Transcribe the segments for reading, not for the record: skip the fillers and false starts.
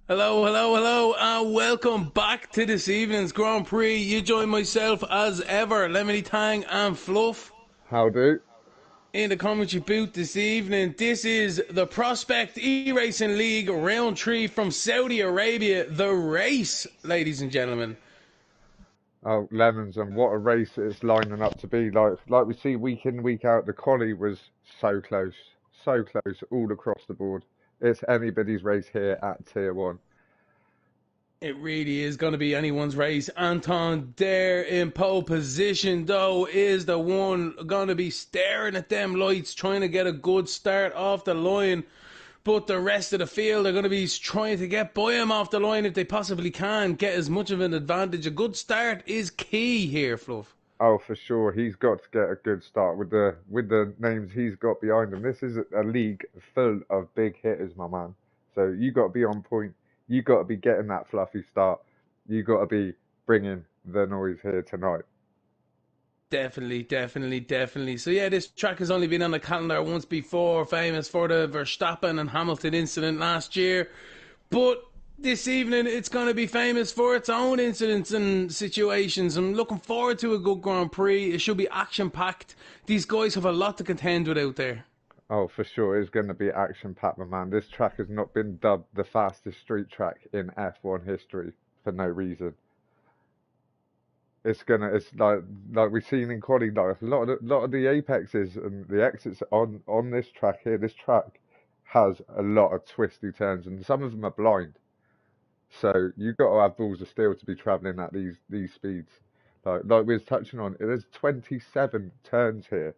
Hello, hello, hello, and welcome back to this evening's Grand Prix. You join myself as ever, Lemony Tang and Fluff How do? in the commentary booth this evening. This is the Prospect eRacing League Round 3 from Saudi Arabia. The race, ladies and gentlemen. Oh, lemons, and what a race it's lining up to be. Like we see week in, week out, the quali was so close, all across the board. It's anybody's race here at Tier 1. It really is going to be anyone's race. Anton there in pole position, though, is the one going to be staring at them lights, trying to get a good start off the line. But the rest of the field are going to be trying to get by him off the line if they possibly can, get as much of an advantage. A good start is key here, Fluff. Oh, for sure, he's got to get a good start with the names he's got behind him. This is a league full of big hitters, my man. So you got to be on point. You got to be getting that fluffy start. You got to be bringing the noise here tonight. Definitely, definitely, definitely. So yeah, this track has only been on the calendar once before, famous for the Verstappen and Hamilton incident last year. But this evening, it's going to be famous for its own incidents and situations. I'm looking forward to a good Grand Prix. It should be action-packed. These guys have a lot to contend with out there. Oh, for sure, it's going to be action-packed, my man. This track has not been dubbed the fastest street track in F1 history for no reason. It's like we've seen in quali, like a lot of the apexes and the exits on this track here. This track has a lot of twisty turns, and some of them are blind. So you've got to have balls of steel to be travelling at these speeds. Like we was touching on, there's 27 turns here.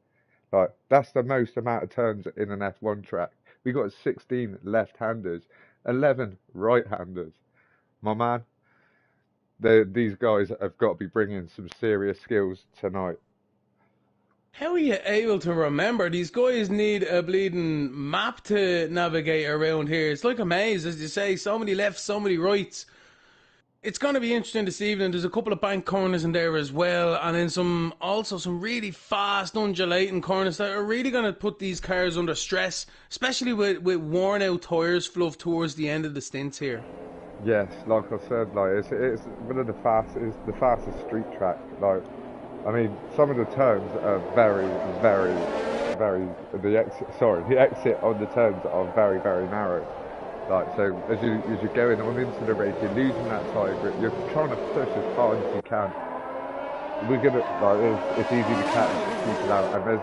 Like that's the most amount of turns in an F1 track. We got 16 left-handers, 11 right-handers. My man, these guys have got to be bringing some serious skills tonight. How are you able to remember? These guys need a bleeding map to navigate around here. It's like a maze, as you say. So many lefts, so many rights. It's going to be interesting this evening. There's a couple of bank corners in there as well, and then some really fast undulating corners that are really going to put these cars under stress, especially with worn out tyres, Fluff, towards the end of the stints here. Yes, like I said, like it's one of the it's the fastest street track. Like, I mean, some of the turns are very. The exit on the turns are very narrow. Like, so as you're going on into the race, you're losing that tyre grip. You're trying to push as hard as you can. It's easy to catch people out, and there's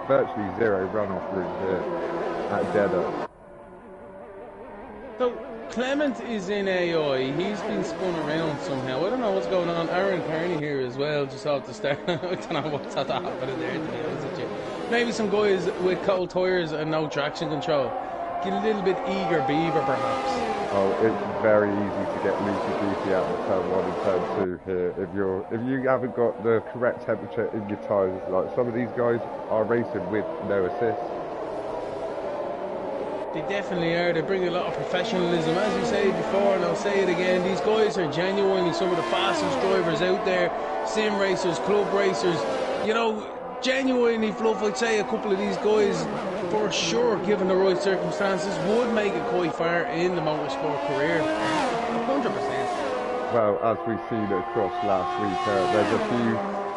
virtually zero runoff room here at Jeddah. So Clement is in AI. He's been spun around somehow. I don't know what's going on. Aaron Kearney here as well, just off the start. I don't know what's happening there, to be honest with you. Maybe some guys with cold tyres and no traction control. Get a little bit eager beaver, perhaps. Oh, it's very easy to get loosey-goosey out of turn 1 and turn 2 here. If you haven't got the correct temperature in your tyres, like some of these guys are racing with no assist. They definitely are. They bring a lot of professionalism. As you said before, and I'll say it again, these guys are genuinely some of the fastest drivers out there. Sim racers, club racers. You know, genuinely, Fluff, I'd say a couple of these guys, for sure, given the right circumstances, would make it quite far in the motorsport career. 100%. Well, as we've seen across last week,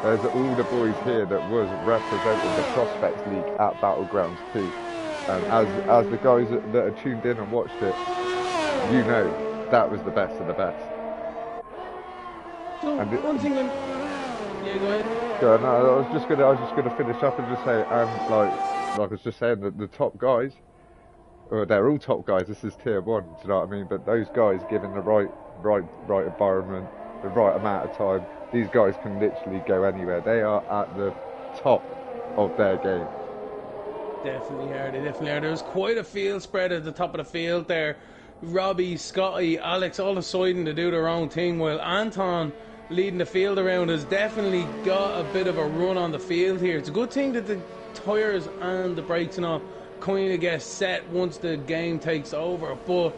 there's all the boys here that was representing the Prospects League at Battlegrounds too. And as the guys that are tuned in and watched it, you know that was the best of the best. So one thing, yeah, go ahead. No, I was just gonna finish up and just say, like I was just saying that the top guys, well, they're all top guys. This is tier 1. Do you know what I mean? But those guys, given the right environment, the right amount of time, these guys can literally go anywhere. They are at the top of their game. Definitely are. They definitely are. There's quite a field spread at the top of the field there. Robbie, Scotty, Alex, all deciding to do their own thing, while Anton leading the field around has definitely got a bit of a run on the field here. It's a good thing that the tyres and the brakes and all kind of get set once the game takes over, but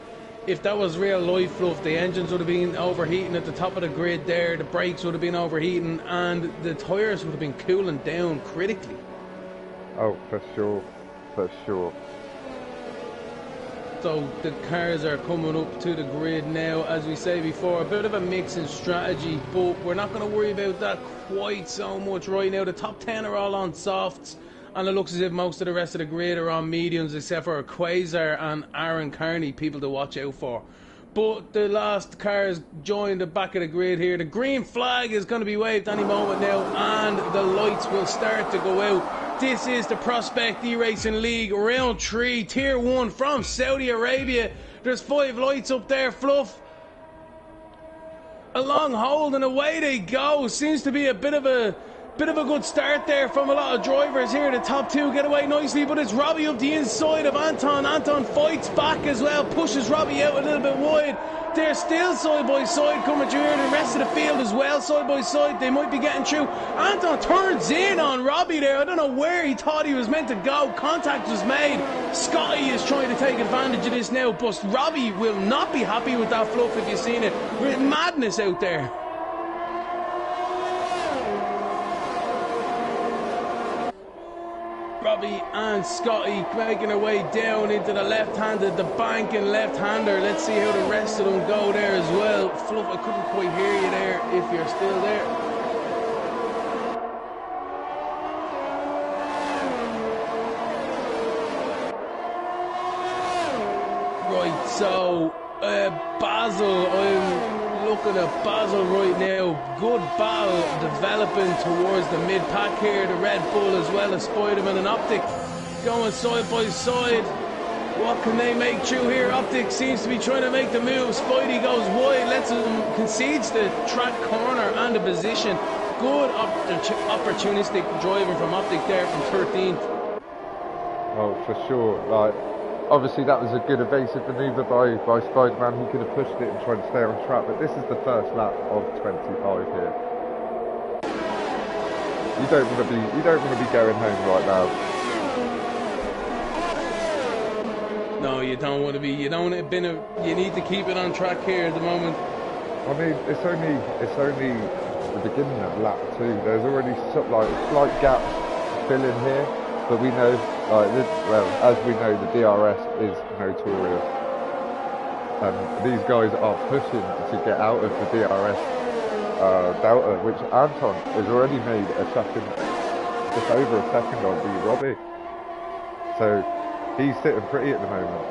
if that was real life, Fluff, the engines would have been overheating at the top of the grid there, the brakes would have been overheating, and the tyres would have been cooling down critically. Oh, for sure, for sure. So the cars are coming up to the grid now, as we say before, a bit of a mix in strategy, but we're not going to worry about that quite so much right now. The top 10 are all on softs, and it looks as if most of the rest of the grid are on mediums, except for Quasar and Aaron Carney, people to watch out for. But the last cars join the back of the grid here. The green flag is going to be waved any moment now, and the lights will start to go out. This is the Prospect eRacing League Round 3 Tier 1 from Saudi Arabia. There's 5 lights up there, Fluff. A long hold and away they go. Seems to be a bit of a good start there from a lot of drivers here. The top 2 get away nicely, but it's Robbie up the inside of Anton. Anton fights back as well, pushes Robbie out a little bit wide. They're still side by side coming through here. The rest of the field as well, side by side. They might be getting through. Anton turns in on Robbie there. I don't know where he thought he was meant to go. Contact was made. Scotty is trying to take advantage of this now, but Robbie will not be happy with that, Fluff, if you've seen it. With madness out there. Robbie and Scotty making their way down into the left-handed, the banking left-hander. Let's see how the rest of them go there as well. Fluff, I couldn't quite hear you there if you're still there. Right, so Basil, I'm looking at Basil right now. Good battle developing towards the mid-pack here. The Red Bull as well as Spider-Man and Optic going side by side. What can they make through here? Optic seems to be trying to make the move. Spidey goes wide, lets him, concedes the track corner and the position. Good opportunistic driving from Optic there from 13th. Oh, for sure. Like, obviously that was a good evasive manoeuvre by Spider-Man. He could have pushed it and tried to stay on track, but this is the first lap of 25 here. You don't want to be going home right now. No, you don't want to be. You need to keep it on track here at the moment. I mean, it's only the beginning of lap 2. There's already slight gaps filling here, but we know, as we know, the DRS is notorious, and these guys are pushing to get out of the DRS delta, which Anton has already made a second, just over a second on the Robbie. So he's sitting pretty at the moment.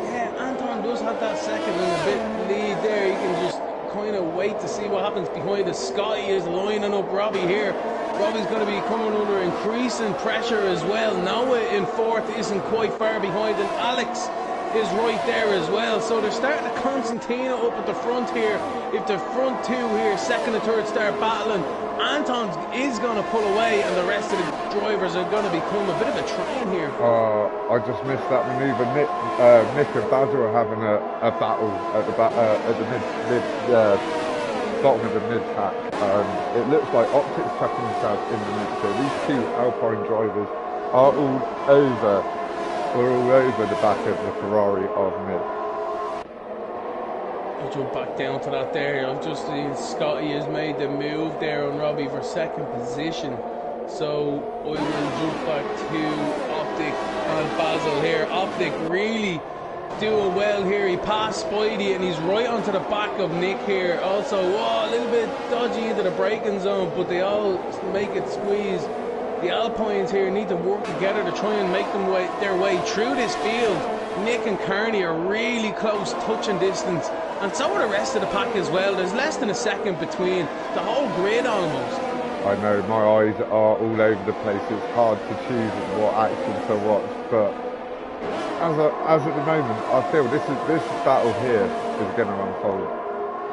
Yeah, Anton does have that second and a bit lead there. He can just kind of wait to see what happens behind us. Scotty is lining up Robbie here. Robbie's going to be coming under increasing pressure as well. Noah in 4th isn't quite far behind, and Alex is right there as well. So they're starting to Constantino up at the front here. If the front 2 here, 2nd and 3rd, start battling, Anton is going to pull away, and the rest of the drivers are going to become a bit of a train here. I just missed that manoeuvre. Nick and Basil are having a battle at the bottom of the mid-pack. It looks like Optic's tucking himself in the mid. So these 2 Alpine drivers are all over the back of the Ferrari of mid. I'll jump back down to that there. I've just seen Scotty has made the move there on Robbie for 2nd position. So I will jump back to Optic and Basil here. Optic really doing well here. He passed Spidey and he's right onto the back of Nick here. Also, a little bit dodgy into the braking zone, but they all make it squeeze. The Alpines here need to work together to try and make their way through this field. Nick and Carney are really close touching distance, and so are the rest of the pack as well. There's less than a second between the whole grid almost. I know, my eyes are all over the place. It's hard to choose what action to watch, but as at the moment, I feel this battle here is going to unfold.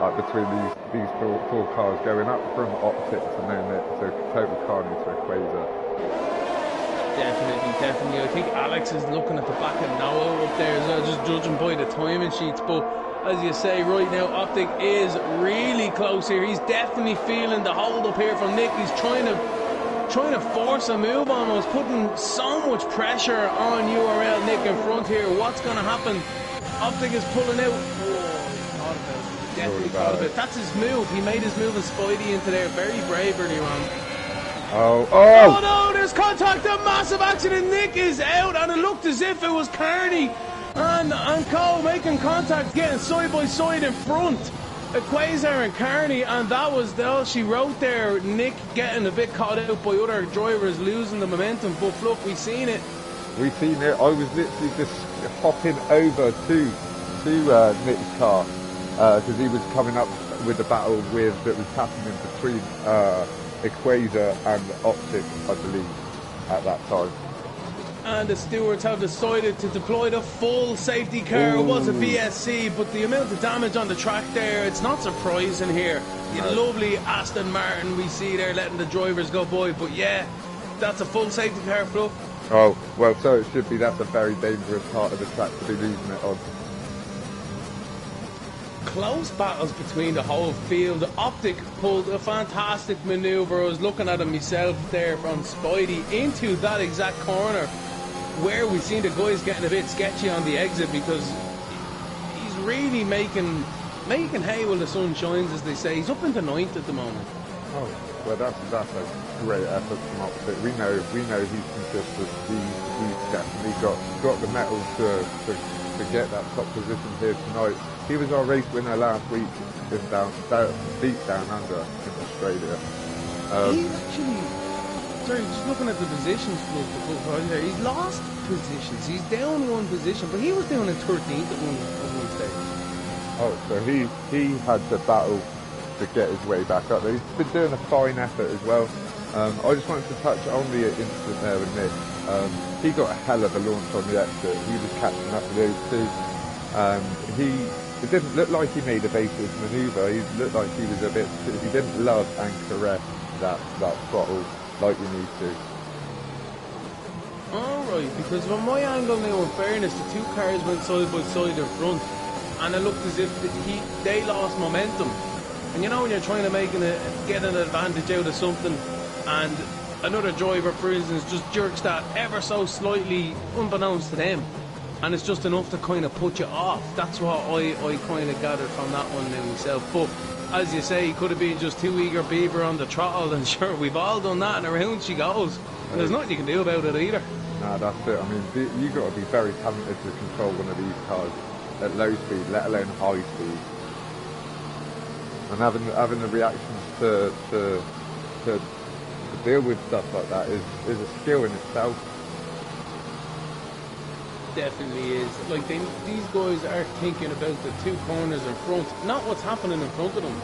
Like between these four cars going up from Optic to no net to Total Carney to Quasar. Definitely. I think Alex is looking at the back of Noah up there as well, just judging by the timing sheets. But as you say, right now, Optic is really close here. He's definitely feeling the hold up here from Nick. He's trying to force a move almost, putting so much pressure on URL Nick in front here. What's going to happen? Optic is pulling out. Definitely thought of it. That's his move. He made his move with Spidey into there. Very brave earlier on. Oh no, there's contact, a massive accident. Nick is out, and it looked as if it was Carney And Cole making contact, getting side by side in front. Quasar and Carney, and that was all she wrote there. Nick getting a bit caught out by other drivers, losing the momentum. But look, we've seen it. We've seen it. I was literally just hopping over to Nick's car because he was coming up with the battle that was happening between Equator and Optic, I believe, at that time. And the stewards have decided to deploy the full safety car. Ooh. It was a VSC, but the amount of damage on the track there, it's not surprising here. No. The lovely Aston Martin we see there letting the drivers go by. But yeah, that's a full safety car, Fluff. Oh, well, so it should be. That's a very dangerous part of the track to be losing it on. Close battles between the whole field. Optic pulled a fantastic manoeuvre. I was looking at it myself there from Spidey into that exact corner where we've seen the guys getting a bit sketchy on the exit because he's really making hay while the sun shines, as they say. He's up into 9th at the moment. Oh, well, that's a great effort from Optic. We know he's consistent. He's definitely got the mettle to get that top position here tonight. He was our race winner last week in deep down under in Australia. He's actually, sorry, just looking at the positions for there, he's lost positions. He's down one position, but he was down in 13th at one stage. Oh, so he had to battle to get his way back up there. He's been doing a fine effort as well. I just wanted to touch on the incident there with Nick. He got a hell of a launch on the exit. He was catching up with those two. It didn't look like he made a basis manoeuvre. He looked like he didn't love and caress that throttle like we need to. Alright, because from my angle now, in fairness, the two cars went side by side in front, and it looked as if they lost momentum. And you know when you're trying to get an advantage out of something, and another driver, for instance, just jerks that ever so slightly, unbeknownst to them, and it's just enough to kind of put you off. That's what I kind of gathered from that one now myself. But as you say, he could have been just too eager beaver on the throttle, and sure, we've all done that, and around she goes. And there's nothing you can do about it either. Nah, that's it. I mean, you've got to be very talented to control one of these cars at low speed, let alone high speed. And having the reactions to deal with stuff like that is a skill in itself. Definitely is. Like these guys are thinking about the two corners in front, not what's happening in front of them.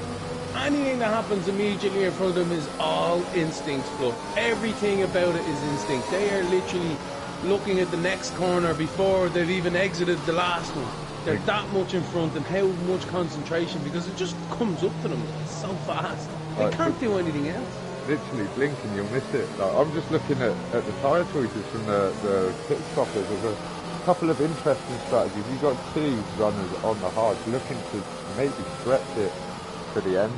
Anything that happens immediately in front of them is all instinct, Fluff. Everything about it is instinct. They are literally looking at the next corner before they've even exited the last one. They're that much in front, and how much concentration, because it just comes up to them so fast. They can't do anything else. Literally blink and you'll miss it. Like, I'm just looking at the tyre choices from the pit stoppers. There's a couple of interesting strategies. You've got two runners on the hard looking to maybe stretch it to the end.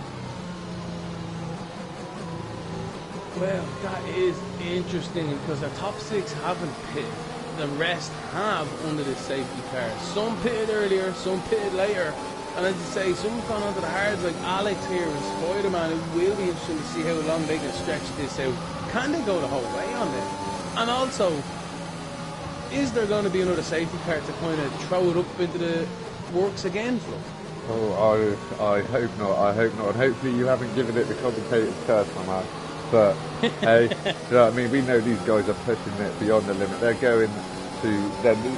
Well, that is interesting because the top six haven't pitted. The rest have under the safety car. Some pitted earlier, some pitted later. And as you say, someone's gone onto the hards like Alex here and Spider-Man. It will be interesting to see how long they can stretch this out. Can they go the whole way on this? And also, is there going to be another safety car to kind of throw it up into the works again, Flo? Oh, I hope not. I hope not. And hopefully you haven't given it the commentator's curse, my man. But, hey, you know what I mean? We know these guys are pushing it beyond the limit. They're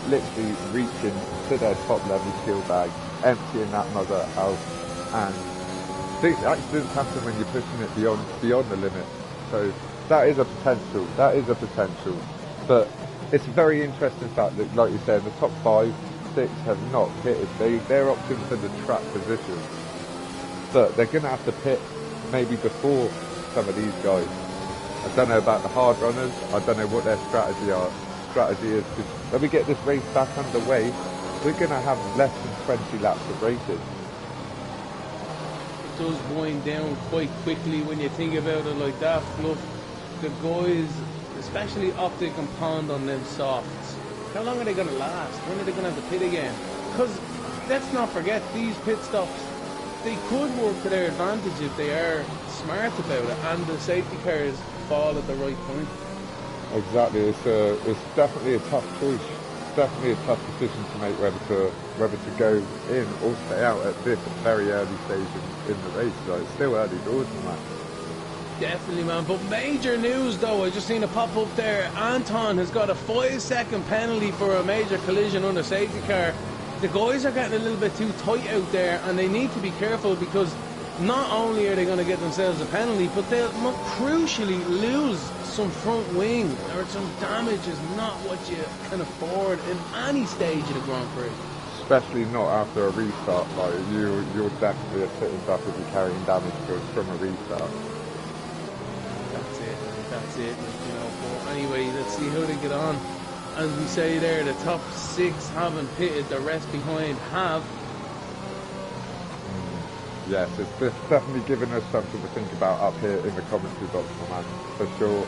literally reaching to their top level skill bag, emptying that mother out. And these accidents happen when you're pushing it beyond the limit. So that is a potential. But it's a very interesting fact that, like you said, the top 5, 6 have not pitted. They're opting for the track position. But they're going to have to pit maybe before some of these guys. I don't know about the hard runners. I don't know what their strategy is, because when we get this race back underway, we're going to have less than 20 laps of racing. It does wind down quite quickly when you think about it like that. Look, the guys, especially Optic and Pond on them softs, how long are they going to last? When are they going to have to pit again? Because let's not forget, these pit stops, they could work to their advantage if they are smart about it, and the safety cars fall at the right point. Exactly, it's definitely a tough choice definitely a tough decision to make whether to go in or stay out at this very early stage in the race. Like, it's still early doors on that. Definitely, man. But major news, though, I just seen a pop up there. Anton has got a 5-second penalty for a major collision under safety car. The guys are getting a little bit too tight out there, and they need to be careful, because not only are they going to get themselves a penalty, but they'll crucially lose some front wing, or some damage is not what you can afford in any stage of the Grand Prix. Especially not after a restart. Like, you're definitely a sitting duck if you're carrying damage from a restart. That's it, you know. But anyway, let's see how they get on. As we say there, the top 6 haven't pitted, the rest behind have. Yes, it's definitely giving us something to think about up here in the commentary box, my man. For sure.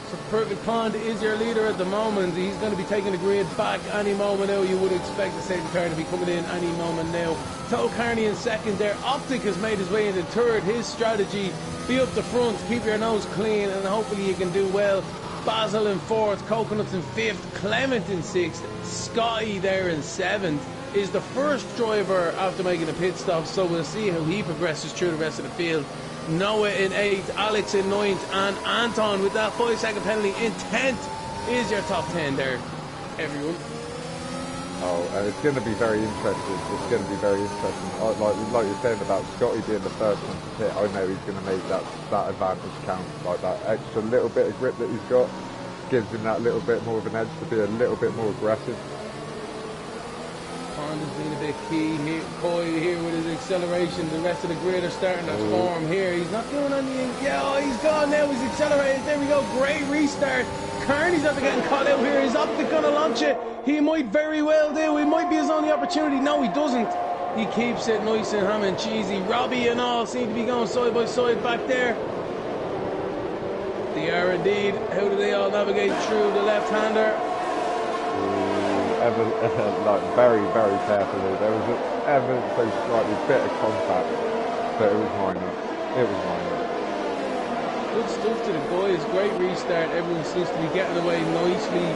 So Perfect Pond is your leader at the moment. He's going to be taking the grid back any moment now. You would expect the safety car to be coming in any moment now. Toe Carney in second there. Optic has made his way into third. His strategy, be up the front, keep your nose clean, and hopefully you can do well. Basil in fourth, Coconuts in fifth, Clement in sixth, Scotty there in seventh. Is the first driver after making a pit stop, so we'll see how he progresses through the rest of the field. Noah in 8th, Alex in 9th, and Anton with that 5-second penalty in 10th is your top 10 there, everyone. It's going to be very interesting. Like you're saying about Scotty being the first one to pit, I know he's going to make that advantage count. Like, that extra little bit of grip that he's got gives him that little bit more of an edge to be a little bit more aggressive. Pond has been a bit key here, coy here with his acceleration. The rest of the grid are starting to form here. He's not doing anything. Yeah, he's gone now. He's accelerated. There we go. Great restart. Carney's after getting caught out here. Is Optic going to launch it? He might very well do. It might be his only opportunity. No, he doesn't. He keeps it nice and ham and cheesy. Robbie and all seem to be going side by side back there. They are indeed. How do they all navigate through the left-hander? Like, very, very carefully. There was ever so slightly bit of contact, but it was minor. Good stuff to the boys. Great restart. Everyone seems to be getting away nicely.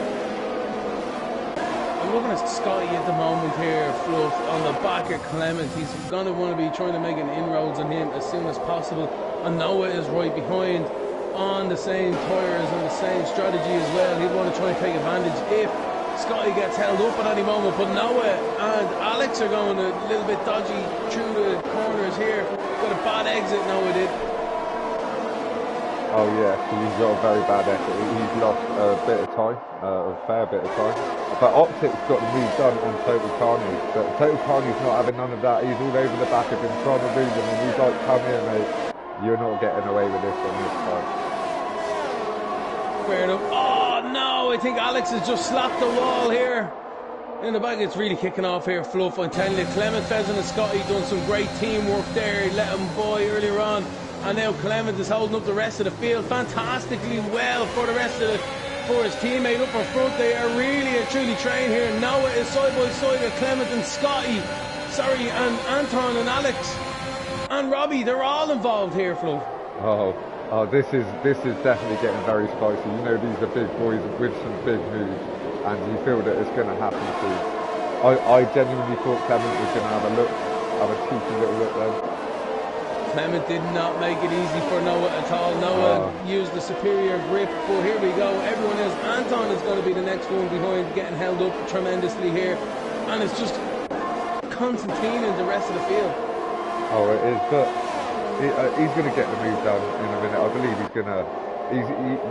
I'm looking at Scotty at the moment here, Fluff, on the back of Clement. He's going to want to be trying to make an inroads on him as soon as possible. And Noah is right behind on the same tyres and the same strategy as well. He'd want to try and take advantage if Scotty gets held up at any moment, but Noah and Alex are going a little bit dodgy through the corners here. Got a bad exit, Noah did. Oh yeah, he's got a very bad exit. He's lost a bit of time, a fair bit of time. But Optic's got the move done on Total Carney. But Total Carney's not having none of that. He's all over the back of him, trying to lose him, and he's like, come here, mate. You're not getting away with this on this side. Fair enough. Oh no, I think Alex has just slapped the wall here. In the back, it's really kicking off here, Fluff. I'm telling you, Clement, Pheasant and Scotty done some great teamwork there. He let him boy earlier on. And now Clement is holding up the rest of the field fantastically well for the rest of for his teammate up in front. They are really and truly trained here. Noah is side by side with Clement and Scotty. Sorry, and Anton and Alex and Robbie. They're all involved here, Fluff. Oh, this is definitely getting very spicy. You know, these are big boys with some big moves, and you feel that it's going to happen too. I genuinely thought Clement was going to have a cheeky little look then. Clement did not make it easy for Noah at all. Noah used the superior grip, but here we go. Everyone else. Anton is going to be the next one behind, getting held up tremendously here, and it's just Constantine and the rest of the field. Oh, it is, but he's going to get the move done in a minute. I believe he's going to.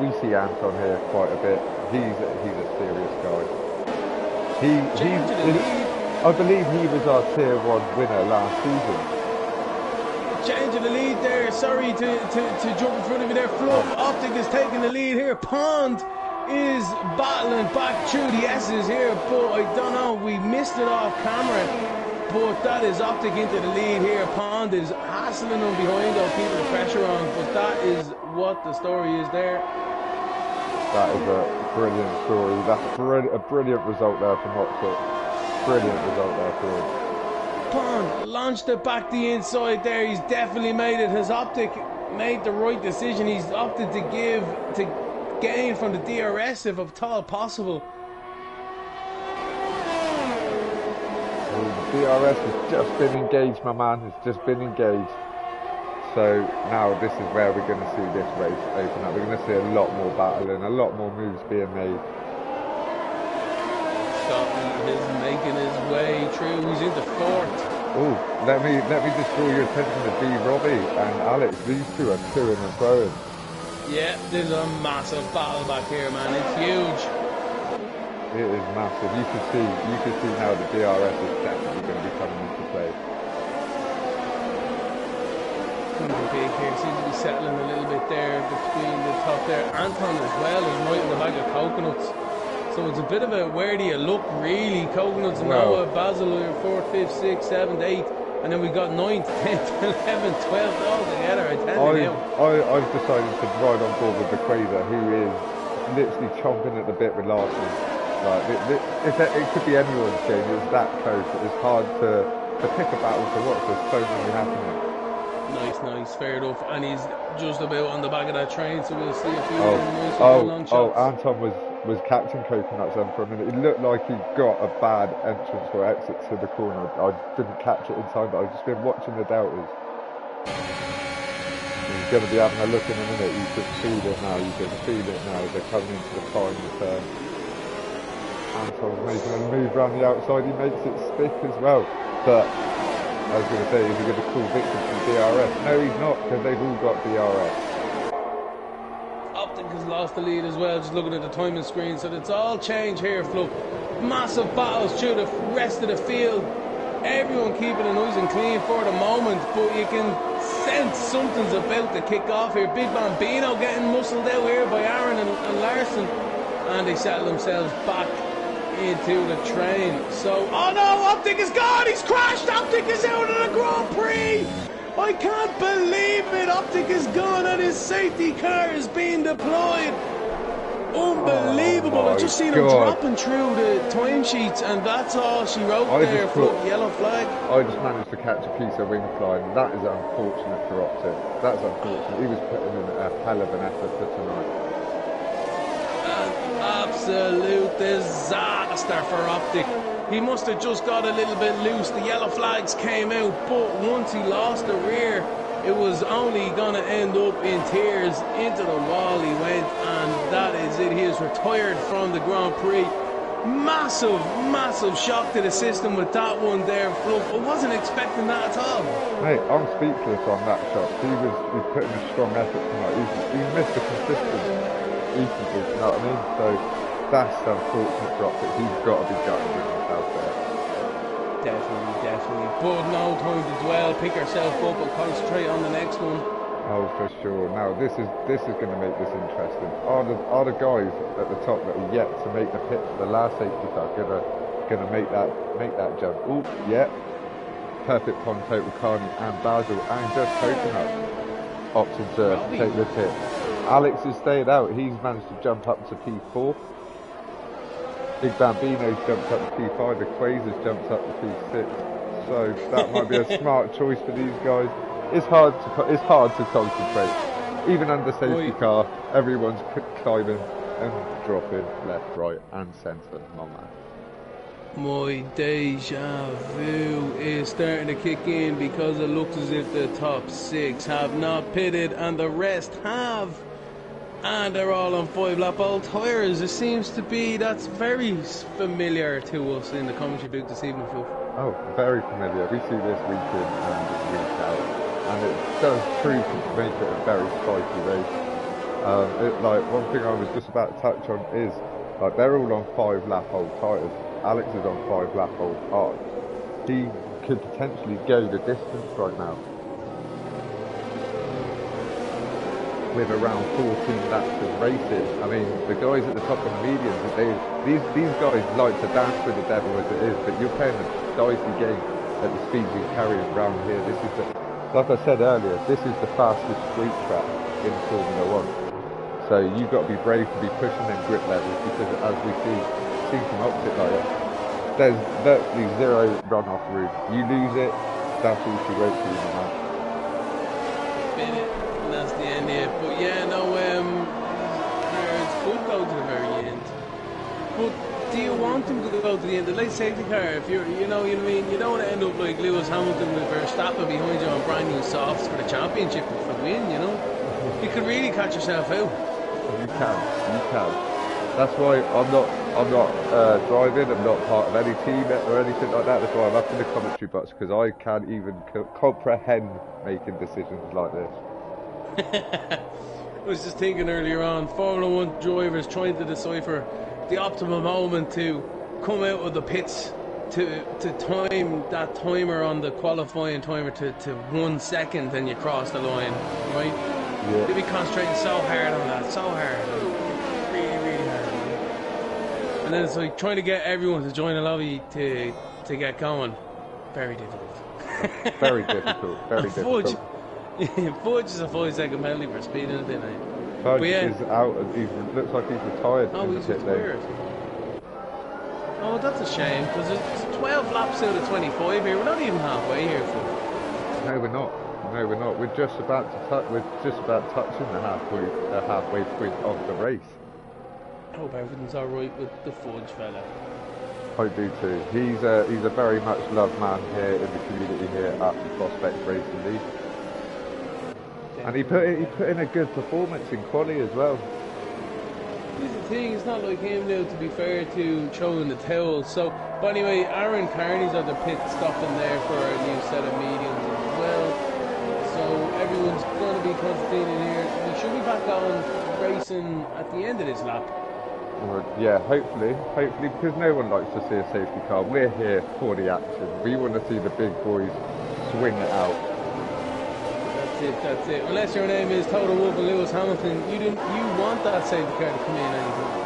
We see Anton here quite a bit. He's a serious guy. I believe he was our Tier 1 winner last season. Change of the lead there. Sorry to jump in front of you there. Fluff. Optic is taking the lead here. Pond is battling back through the S's here, but I don't know. We missed it off camera. But that is Optic into the lead here. Pond is hassling them behind, though, keeping the pressure on. But that is what the story is there. That is a brilliant story. That's a brilliant result there from Optic. Brilliant result there for him. Pond launched it back the inside there. He's definitely made it. His Optic made the right decision. He's opted to gain from the DRS if at all possible. The DRS has just been engaged, my man. It's just been engaged. So now this is where we're going to see this race open up. We're going to see a lot more battle and a lot more moves being made. Scotty is making his way through. He's into fourth. Oh, let me just draw your attention to B. Robbie and Alex. These two are toing and throwing. Yeah, there's a massive battle back here, man. It's huge. It is massive. You can see now the DRS is definitely going to be coming into play. Something big here. Seems to be settling a little bit there between the top there. Anton as well is right in the bag of coconuts. So it's a bit of a where do you look really? Coconuts, Well, Noah, Basil, 4th, 5th, 6th, 7th, 8th, and then we got 9th, 10th, 11th, 12th all together. I've decided to ride on board with the Quasar, who is literally chomping at the bit with Larson. Like it could be anyone's game. It's that close. It's hard to pick a battle to watch. There's so many happening. Nice, fair enough. And he's just about on the back of that train, so we'll see a few nice long shots. Anton was catching coconuts then for a minute. It looked like he got a bad entrance or exit to the corner. I didn't catch it in time, but I've just been watching the doubters. He's going to be having a look in a minute. You can feel it now. They're coming into the final turn. Anton's making a move around the outside. He makes it stick as well. But I was going to say, is he going to call victim from DRS? No, he's not, because they've all got DRS. Optic has lost the lead as well, just looking at the timing screen, so it's all change here, Fluff. Massive battles through the rest of the field. Everyone keeping it nice and clean for the moment, but you can sense something's about to kick off here. Big Bambino getting muscled out here by Aaron and Larson, and they settle themselves back into the train. So, oh no, Optic is gone, he's crashed, Optic is out of the Grand Prix. I can't believe it, Optic is gone and his safety car is being deployed. Unbelievable. Oh, I've just seen him dropping through the timesheets, and that's all she wrote there for yellow flag. I just managed to catch a piece of wing flying. That is unfortunate for Optic. That's unfortunate. He was putting in a hell of an effort for tonight. Absolute disaster for Optic. He must have just got a little bit loose. The yellow flags came out, but once he lost the rear, it was only going to end up in tears. Into the wall he went, and that is it. He is retired from the Grand Prix. Massive shock to the system with that one there, Fluff. I wasn't expecting that at all. Mate, I'm speechless on that shot. He's putting a strong effort tonight. He's missed a consistent equal, you know what I mean? So that's unfortunate for Optic. He's got to be gutted with himself there. Definitely. But no time to dwell. Pick yourself up and concentrate on the next one. Oh, for sure. Now this is going to make this interesting. Are the guys at the top that are yet to make the pit for the last safety car gonna make that jump? Oh, yeah. Perfect on total Carney and Basil and just Coconut opted to take the pit. Alex has stayed out. He's managed to jump up to P4. Big Bambino's jumped up to P5. The Quasar's jumped up to P6. So that might be a smart choice for these guys. It's hard to concentrate. Even under safety car, everyone's climbing and dropping left, right, and centre. My man. My deja vu is starting to kick in because it looks as if the top 6 have not pitted and the rest have. And they're all on 5-lap old tyres. It seems to be that's very familiar to us in the commentary booth this evening, Phil. Oh, very familiar. We see this week in and week out. And it does prove to make it a very spiky race. Like one thing I was just about to touch on is like they're all on 5-lap old tyres. Alex is on 5-lap old hard. He could potentially go the distance right now. With around 14 laps of racing. I mean, the guys at the top of the medians, these guys like to dance with the devil as it is, but you're playing a dicey game at the speeds you carry around here. This is like I said earlier, this is the fastest street track in Formula 1. So you've got to be brave to be pushing them grip levels because as we see from Optic like that, there's virtually zero runoff room. You lose it, that's all she wrote for you, my man. That's the end here, but yeah, no, could go to the very end. But do you want them to go to the end? The late safety car, if you're, you know what I mean? You don't want to end up like Lewis Hamilton with Verstappen behind you on brand new softs for the championship for the win, you know? You could really catch yourself out. You can. That's why I'm not driving. I'm not part of any team or anything like that. That's why I'm up in the commentary box, because I can't even comprehend making decisions like this. I was just thinking earlier on, Formula 1 drivers trying to decipher the optimal moment to come out of the pits to time that timer on the qualifying timer to 1 second, and you cross the line, right? Yeah. They'd be concentrating so hard on that, so hard. Really hard. And then it's like trying to get everyone to join the lobby to get going. Very difficult. Very difficult. Fudge is a 5-second penalty for speeding, isn't it? Fudge is out. He looks like he's retired. Oh, he's retired. Oh, that's a shame, because there's 12 laps out of 25 here. We're not even halfway here, Fudge. No, we're not. We're just about touching the halfway point of the race. I hope everything's all right with the Fudge fella. I do too. He's a very much loved man here in the community here at the Prospect Racing League. And he put in a good performance in quali as well. Here's the thing, it's not like him now, to be fair, to throwing the towel. So, but anyway, Aaron Carney's at the pit stopping there for a new set of mediums as well. So everyone's going to be concentrating here. We should be back on racing at the end of this lap. Yeah, hopefully, because no one likes to see a safety car. We're here for the action. We want to see the big boys swing it out. That's it. Unless your name is Toto Wolff and Lewis Hamilton, you want that safety car to come in anytime.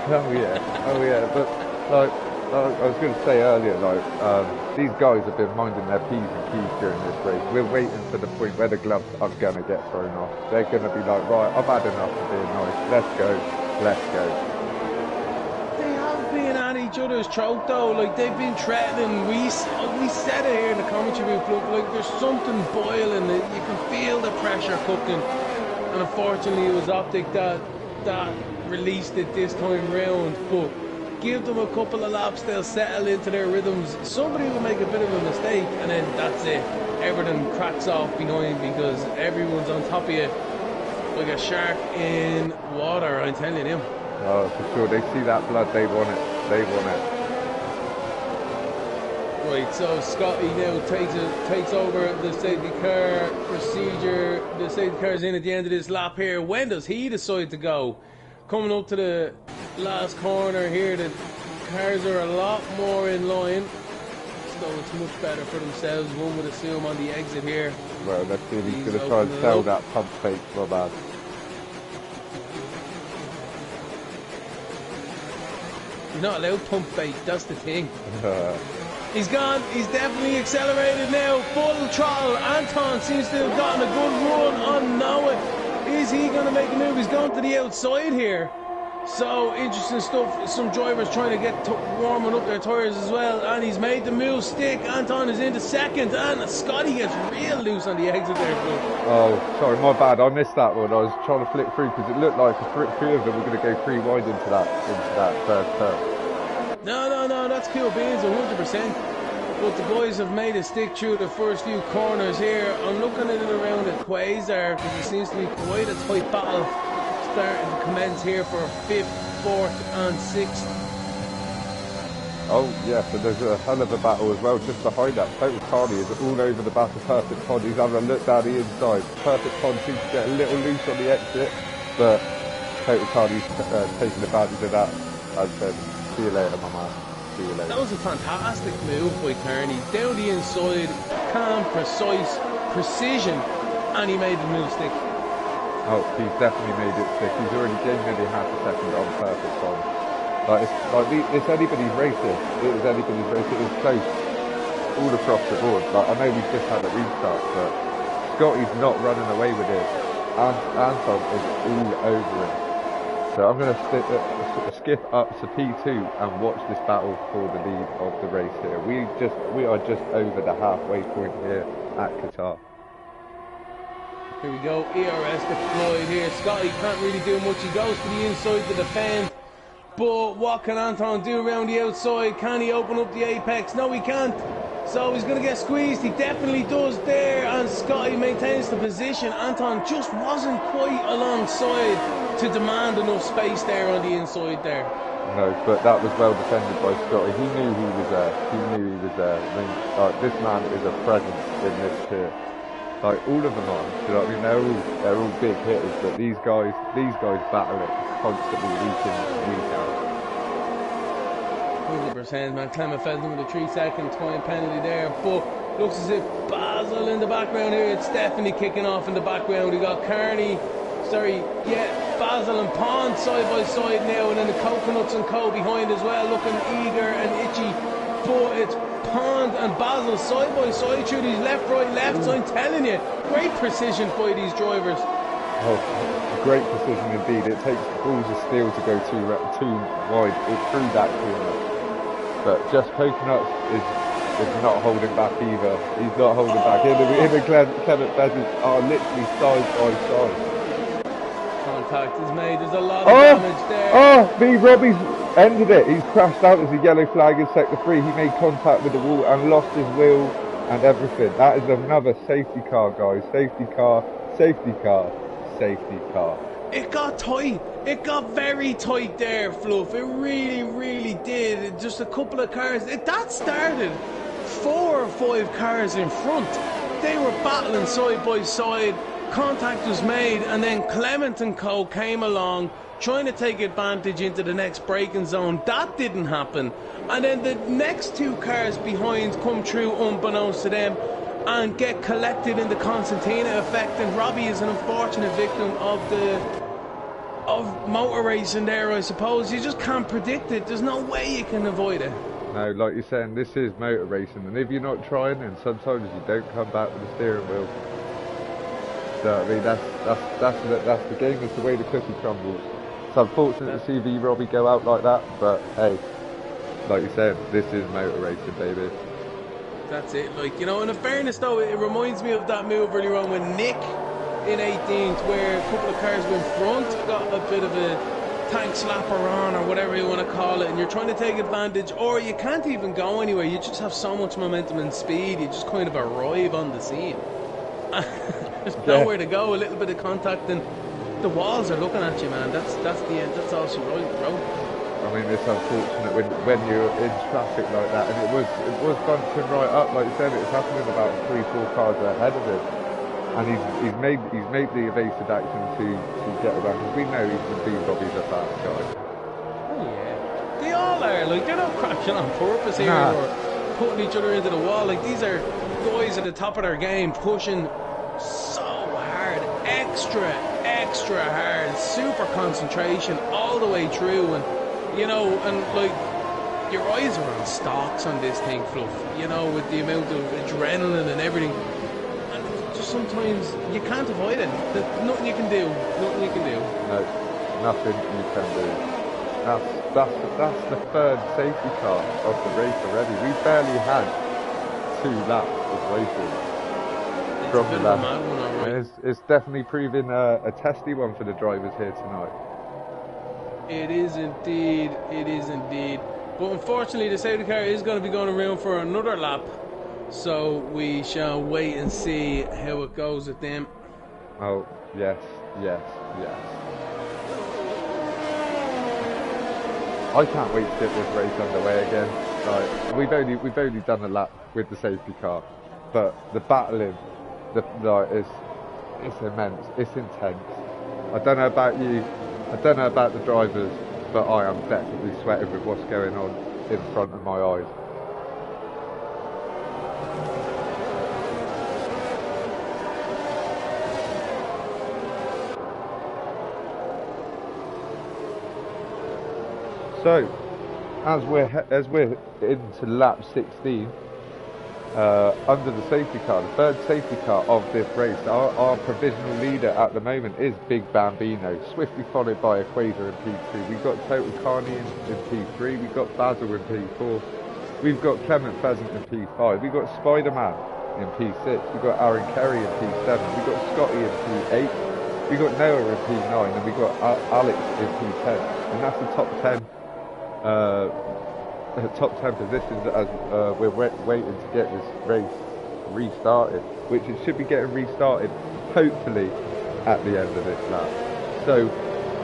Oh yeah. But like I was going to say earlier, these guys have been minding their P's and Q's during this race. We're waiting for the point where the gloves are going to get thrown off. They're going to be like, right, I've had enough of being nice. Let's go. They have been at each other's throat though. Like, they've been threatening. We said it here in the commentary booth. Like, there's something boiling. You can feel the pressure cooking. And unfortunately, it was Optic that released it this time round. But give them a couple of laps, they'll settle into their rhythms. Somebody will make a bit of a mistake, and then that's it. Everything cracks off behind because everyone's on top of you like a shark in water, I'm telling you. Oh, for sure. They see that blood, they want it. Right, so Scotty now takes over the safety car procedure. The safety car is in at the end of this lap here. When does he decide to go? Coming up to the last corner here, the cars are a lot more in line, so it's much better for themselves. One would assume on the exit here. Well, let's see if he's going to try and sell that pump fake for bad. You're not allowed pump fake, that's the thing. He's gone, he's definitely accelerated now, full throttle. Anton seems to have gotten a good run on Noah. Is he going to make a move? He's going to the outside here. So interesting stuff. Some drivers trying to get warming up their tyres as well, and he's made the move stick. Anton is into second, and Scotty gets real loose on the exit there. Oh, sorry, my bad. I missed that one. I was trying to flick through because it looked like three of them were going to go 3 wide into that first turn. No, that's cool beans, 100%. But the boys have made a stick through the first few corners here. I'm looking at it around at Quasar because it seems to be quite a tight battle starting to commence here for 5th, 4th and 6th. Oh yeah, so there's a hell of a battle as well just behind that. Total Carney is all over the back of Perfect Pond. He's having a look down the inside. Perfect Pond seems to get a little loose on the exit, but Total Carney's taking advantage of that and said, see you later, my man. See you later. That was a fantastic move by Carney. Down the inside, calm, precise, precision, and he made the move stick. Oh, he's definitely made it stick. He's already genuinely half a second on Perfect Pond. It's anybody's race here. It was anybody's race. It was close all across the board. I know we've just had a restart, but Scotty's not running away with it. Anton is all over it. So I'm going to skip up to P2 and watch this battle for the lead of the race here. We are just over the halfway point here at Qatar. Here we go, ERS deployed here. Scotty can't really do much. He goes for the inside to defend. But what can Anton do around the outside? Can he open up the apex? No, he can't. So he's going to get squeezed. He definitely does there. And Scotty maintains the position. Anton just wasn't quite alongside to demand enough space there on the inside there. No, but that was well defended by Scotty. He knew he was there. He knew he was there. I mean, this man is a presence in this tier. Like all of them are. You know what I mean? They're all big hitters, but these guys battle it constantly week in, week out. 100%, man. Clement Felton with a 3-second time penalty there, but looks as if Basil in the background here. It's Stephanie kicking off in the background. We got Basil and Pond side by side now, and then the Coconuts and Co behind as well, looking eager and itchy. But it's Pond and Basil side by side through these left, right, left. So I'm telling you, great precision by these drivers. Oh, great precision indeed. It takes balls of steel to go too wide through that corner. But just Coconuts is not holding back either. He's not holding back. In the Clement Pheasants are literally side by side. Contact is made. There's a lot of damage there. Oh, Robbie's ended it. He's crashed out as a yellow flag in sector 3. He made contact with the wall and lost his wheel and everything. That is another safety car, guys. Safety car, safety car, safety car. It got tight. It got very tight there, Fluff. It really, really did. Just a couple of cars. That started 4 or 5 cars in front. They were battling side by side. Contact was made, and then Clement and Co came along trying to take advantage into the next braking zone. That didn't happen, and then the next 2 cars behind come through unbeknownst to them and get collected in the Constantina effect, and Robbie is an unfortunate victim of motor racing there, I suppose. You just can't predict it. There's no way you can avoid it. No, like you're saying, this is motor racing, and if you're not trying, then sometimes you don't come back with the steering wheel. So, I mean, that's the game. It's the way the cookie crumbles. It's unfortunate to see Robbie go out like that, but hey, like you said, this is motor racing, baby. That's it. Like, you know, in fairness though, it reminds me of that move earlier on when Nick in 18th, where a couple of cars went front, got a bit of a tank slapper on or whatever you want to call it, and you're trying to take advantage, or you can't even go anywhere. You just have so much momentum and speed, you just kind of arrive on the scene. There's nowhere to go. A little bit of contact and the walls are looking at you, man. That's the end. That's all she wrote, bro. I mean, it's unfortunate when you're in traffic like that, and it was bunching right up, like you said. It was happening about 3-4 cars ahead of him, and he's made the evasive action to get around, because we know Robbie's a fast guy. Oh yeah, they all are. Like, they're not crashing on purpose here or putting each other into the wall. Like, these are guys at the top of their game, pushing so hard, extra hard, super concentration all the way through, and you know, and like, your eyes are on stalks on this thing, Fluff, you know, with the amount of adrenaline and everything, and just sometimes you can't avoid it. There's nothing you can do. No, nothing you can do. That's the 3rd safety car of the race already. We barely had 2 laps of racing. It's definitely proving a testy one for the drivers here tonight. It is indeed. It is indeed. But unfortunately, the safety car is going to be going around for another lap. So we shall wait and see how it goes with them. Oh, yes. I can't wait to get this race underway again. Like, we've only done a lap with the safety car, but the battling, it's immense, it's intense. I don't know about you, I don't know about the drivers, but I am definitely sweating with what's going on in front of my eyes. So, as we're into lap 16, under the safety car, the 3rd safety car of this race, our provisional leader at the moment is Big Bambino, swiftly followed by Equator in P2. We've got Total Carney in P3, we've got Basil in P4, we've got Clement Pheasant in P5, we've got Spider-Man in P6. We've got Aaron Kerry in P7. We've got Scotty in P8. We've got Noah in P9, and we've got Alex in P10. And that's the top 10 positions as we're waiting to get this race restarted, which it should be getting restarted hopefully at the end of this lap. So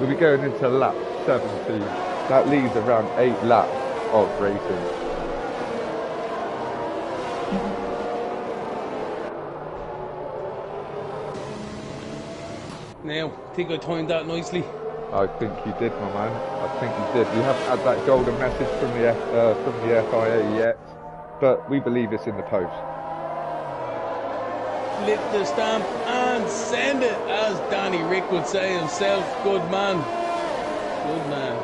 we'll be going into lap 17. That leaves around 8 laps of racing. Now, I think I timed that nicely. I think you did, my man. I think you did. We haven't had that golden message from the FIA yet, but we believe it's in the post. Lift the stamp and send it, as Danny Rick would say himself. Good man. Good man.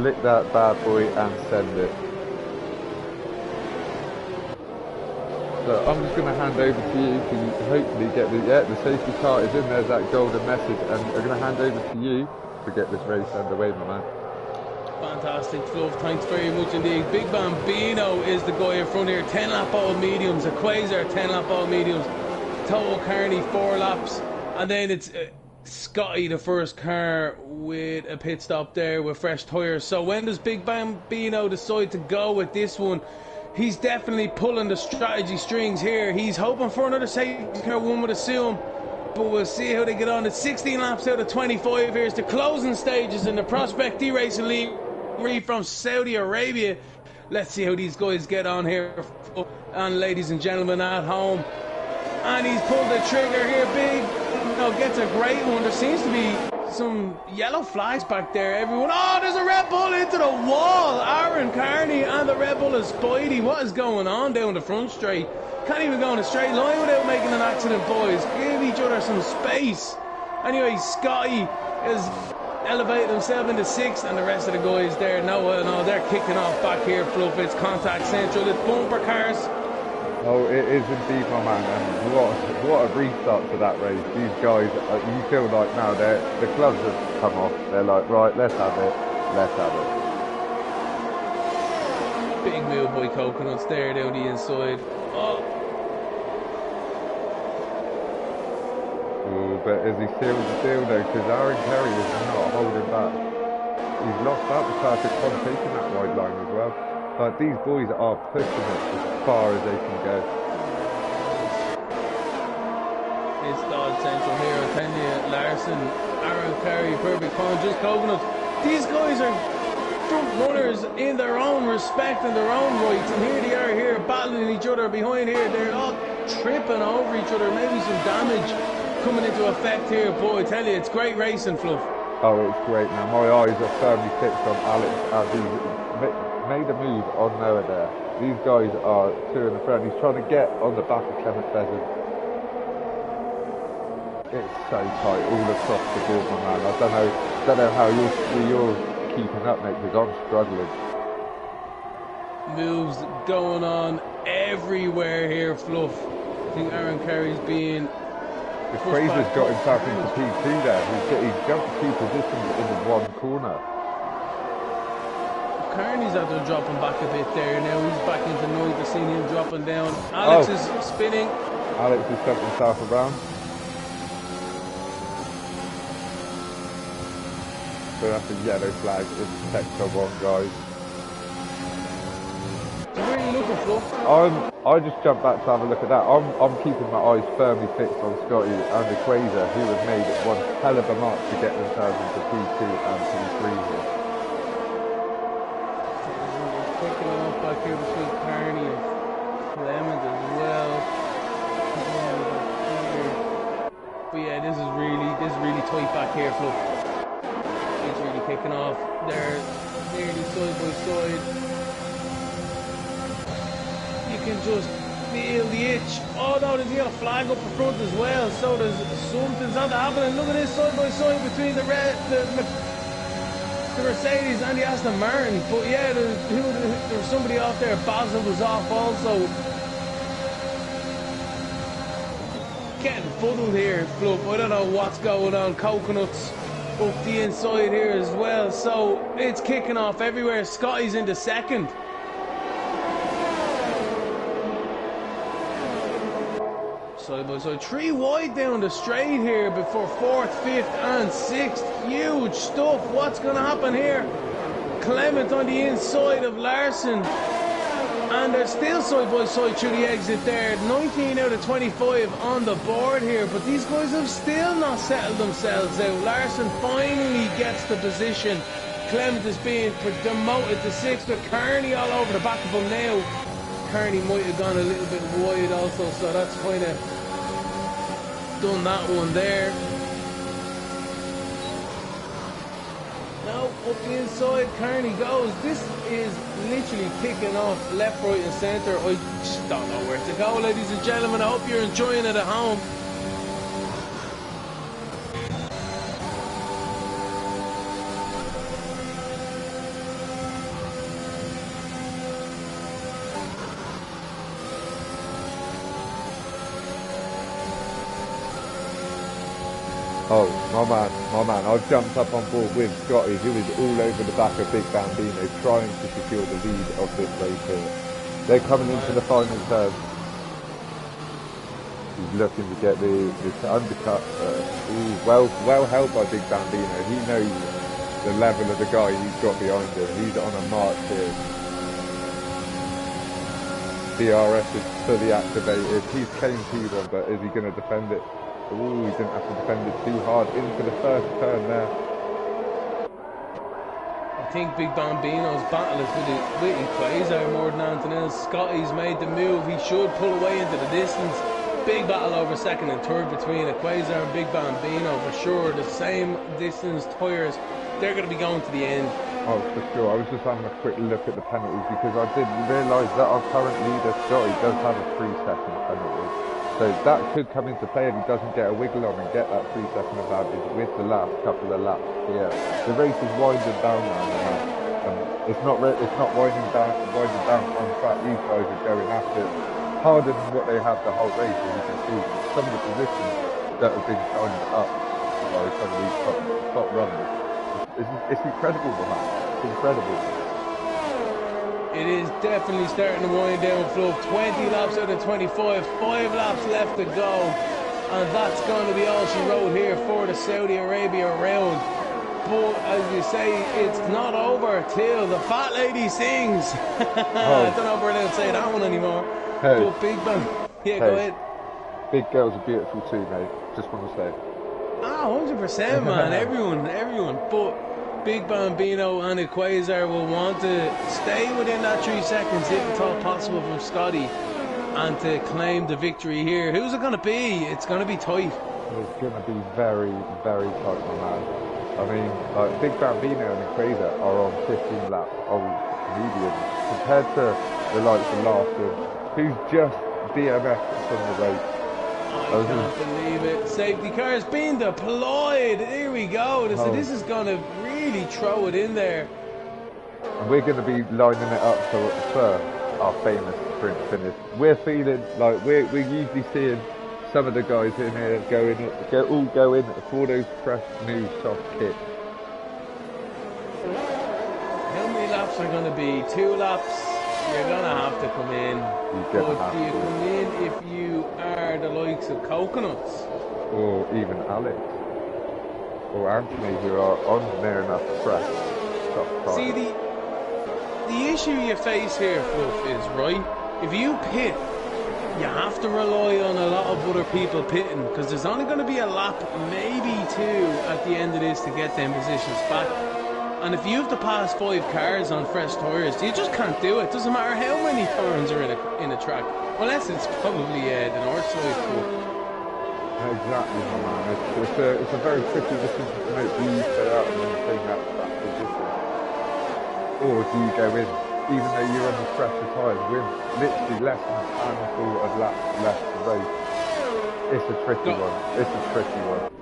Lick that bad boy and send it. So I'm just going to hand over to you to hopefully get the safety car is in, there's that golden message, and I'm going to hand over to you to get this race underway, my man. Fantastic, Fluff. Thanks very much indeed. Big Bambino is the guy in front here. 10 lap all mediums. A Quasar 10 lap all mediums. Toto Carney 4 laps. And then it's Scotty, the first car, with a pit stop there with fresh tyres. So when does Big Bambino decide to go with this one? He's definitely pulling the strategy strings here. He's hoping for another safety car, one would assume. But we'll see how they get on. It's 16 laps out of 25. Here's the closing stages in the Prospect eRacing League from Saudi Arabia. Let's see how these guys get on here. And ladies and gentlemen at home, and he's pulled the trigger here. Big, gets a great one. There seems to be some yellow flags back there, everyone. Oh, there's a Red Bull into the wall. Aaron Carney and the Red Bull is Spidey. What is going on down the front straight? Can't even go in a straight line without making an accident, boys. Give each other some space. Anyway, Scotty is elevating himself into 6th, and the rest of the guys there, no, they're kicking off back here, Fluff. It's contact central, it's bumper cars. Oh, it is indeed, my man, and what a restart to that race. These guys, you feel like now the gloves have come off. They're like, right, let's have it. Big move by Coconuts there down the inside. Oh. Ooh, but as he seals the deal though, because Aaron Kerry is not holding back. He's lost out the perfect one, taking that wide line as well. But these boys are pushing it as far as they can go. It's Dodge Central here, I tell you. Larson, Aaron Carey, Perfect Con, just Coconuts. These guys are front runners in their own respect and their own rights. And here they are here battling each other behind here. They're all tripping over each other. Maybe some damage coming into effect here. Boy, I tell you, it's great racing, Fluff. Oh, it's great now. My eyes are firmly fixed on Alex as he's made a move on Noah there. These guys are two in the front. He's trying to get on the back of Clement Pheasant. It's so tight all across the board, my man. I don't know how you're keeping up, mate, because I'm struggling. Moves going on everywhere here, Fluff. I think Aaron Carey's being... The Fraser's got himself into P2 there. He's jumped 2 positions in the one corner. Carney's out there dropping back a bit there now. He's back into 9th. I've seen him dropping down. Alex is spinning. Alex has jumped himself around. So that's a yellow flag. It's sector 1, guys. So where are you looking for? I just jumped back to have a look at that. I'm keeping my eyes firmly fixed on Scotty and the Quasar, who have made one hell of a march to get themselves into P2 and P3 here. Kicking off back here between Carney and Clement as well. But yeah, this is really tight back here, Fluff. It's really kicking off. They're nearly side by side. You can just feel the itch. Oh no, there's got a flag up in front as well. So there's something's not happening. Look at this side by side between the Mercedes and the Aston Martin. But yeah, there was somebody off there. Basil was off also. Getting fuddled here, Fluff. I don't know what's going on. Coconuts up the inside here as well. So it's kicking off everywhere. Scotty's into 2nd. side by side. 3 wide down the straight here before 4th, 5th and 6th. Huge stuff. What's going to happen here? Clement on the inside of Larson. And they're still side by side through the exit there. 19 out of 25 on the board here. But these guys have still not settled themselves out. Larson finally gets the position. Clement is being demoted to 6th with Kearney all over the back of him now. Kearney might have gone a little bit wide also, so that's kind of done that one there. Now up the inside Kearney goes. This is literally kicking off left, right and centre. I just don't know where to go, ladies and gentlemen. I hope you're enjoying it at home. Oh, my man, I've jumped up on board with Scotty, who is all over the back of Big Bambino, trying to secure the lead of this race here. They're coming into the final turn. He's looking to get the undercut. Well held by Big Bambino. He knows the level of the guy he's got behind him. He's on a march here. DRS is fully activated. He's came P1, but is he going to defend it? Ooh, he didn't have to defend it too hard into the first turn there. I think Big Bambino's battle is with Quasar more than anything else. Scotty's made the move. He should pull away into the distance. Big battle over 2nd and 3rd between Quasar and Big Bambino for sure. The same distance tyres. They're going to be going to the end. Oh, for sure. I was just having a quick look at the penalties because I didn't realise that our current leader, Scotty, does have a 3-second penalty. So that could come into play if he doesn't get a wiggle on and get that 3-second advantage with the last couple of laps. Yeah, the race is winding down now. It's not winding down on track. These guys are going after it harder than what they have the whole race. As you can see, some of the positions that have been signed up by some of these top runners. It's incredible, man. It's incredible. It is definitely starting to wind down, Fluff. 20 laps out of 25, 5 laps left to go. And that's going to be all she wrote here for the Saudi Arabia round. But as you say, it's not over till the fat lady sings. I don't know if we're allowed to say that one anymore. Hey. But Big Bang, yeah, go ahead. Big girls are beautiful too, mate. Just want to say. Ah, 100%, man. everyone. But Big Bambino and Quasar will want to stay within that 3 seconds if at all possible from Scotty and to claim the victory here. Who's it going to be? It's going to be tight. It's going to be very, very tight, my man. I mean, like Big Bambino and Quasar are on 15 lap old mediums compared to the likes of Larson, who's just DMF from the race. I can't believe it. Safety car is being deployed. Here we go. This is going to really throw it in there. And we're going to be lining it up for our famous sprint finish. We're feeling like we're usually seeing some of the guys in here all go in for those fresh new soft kits. How many laps are going to be? 2 laps. You're going to have to come in. But do you come in if you are the likes of Coconuts? Or even Alex. Or Anthony, who are on near enough fresh. See, the issue you face here, Fluff, is, right, if you pit, you have to rely on a lot of other people pitting, because there's only going to be a lap, maybe 2, at the end of this to get them positions back. And if you have to pass 5 cars on fresh tyres, you just can't do it. Doesn't matter how many turns are in a track. Unless it's probably the north side. Exactly, my man. It's a very tricky decision to make. Do you stay out and maintain that position? Or do you go in, even though you're on the fresher tyres, with literally less than a handful of laps left to race? It's a tricky one.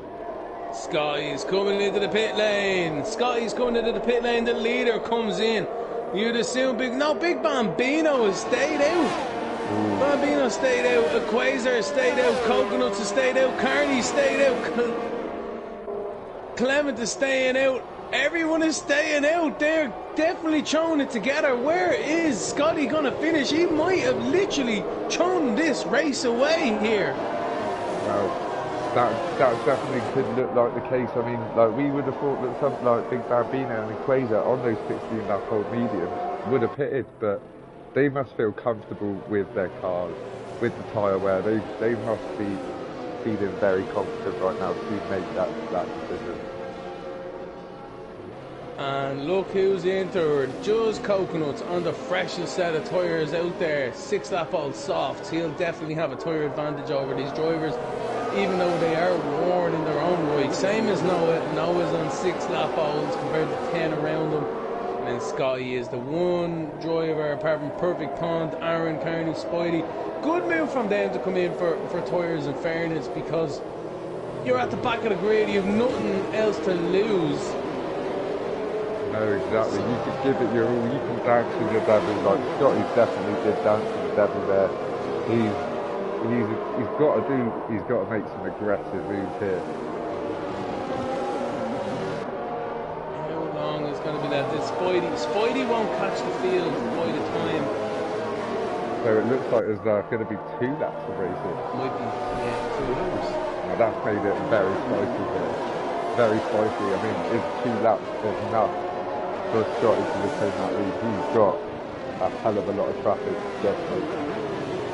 Scotty's coming into the pit lane. The leader comes in. You'd assume Big Bambino has stayed out. Ooh. Bambino stayed out. Quasar stayed out. Coconuts has stayed out. Kearney stayed out. Clement is staying out. Everyone is staying out. They're definitely throwing it together. Where is Scotty going to finish? He might have literally thrown this race away here. Now, that definitely could look like the case. I mean, like we would have thought that something like Big Bambino and Quasar on those 16-lap-old mediums would have pitted, but they must feel comfortable with their cars, with the tyre wear. They must be feeling very confident right now to make that decision. And look who's entered. Just Coconuts on the freshest set of tyres out there. 6-lap-old softs. He'll definitely have a tyre advantage over these drivers, even though they are worn in their own right. Same as Noah. Noah's on 6-lap-olds compared to 10 around him. And then Scotty is the one driver, apart from Perfect Pond, Aaron, Carney, Spidey. Good move from them to come in for tyres, in fairness, because you're at the back of the grid. You have nothing else to lose. No, exactly. You could give it your all. You can dance with the devil. Like Scotty definitely did dance with the devil there. He's got to make some aggressive moves here. How long is going to be left? Spidey won't catch the field by the time. So it looks like there's going to be 2 laps of racing. Might be, yeah, 2 laps. Now that's made it very spicy here. Very spicy. I mean, is 2 laps enough for Scotty to retain that lead? He's got a hell of a lot of traffic just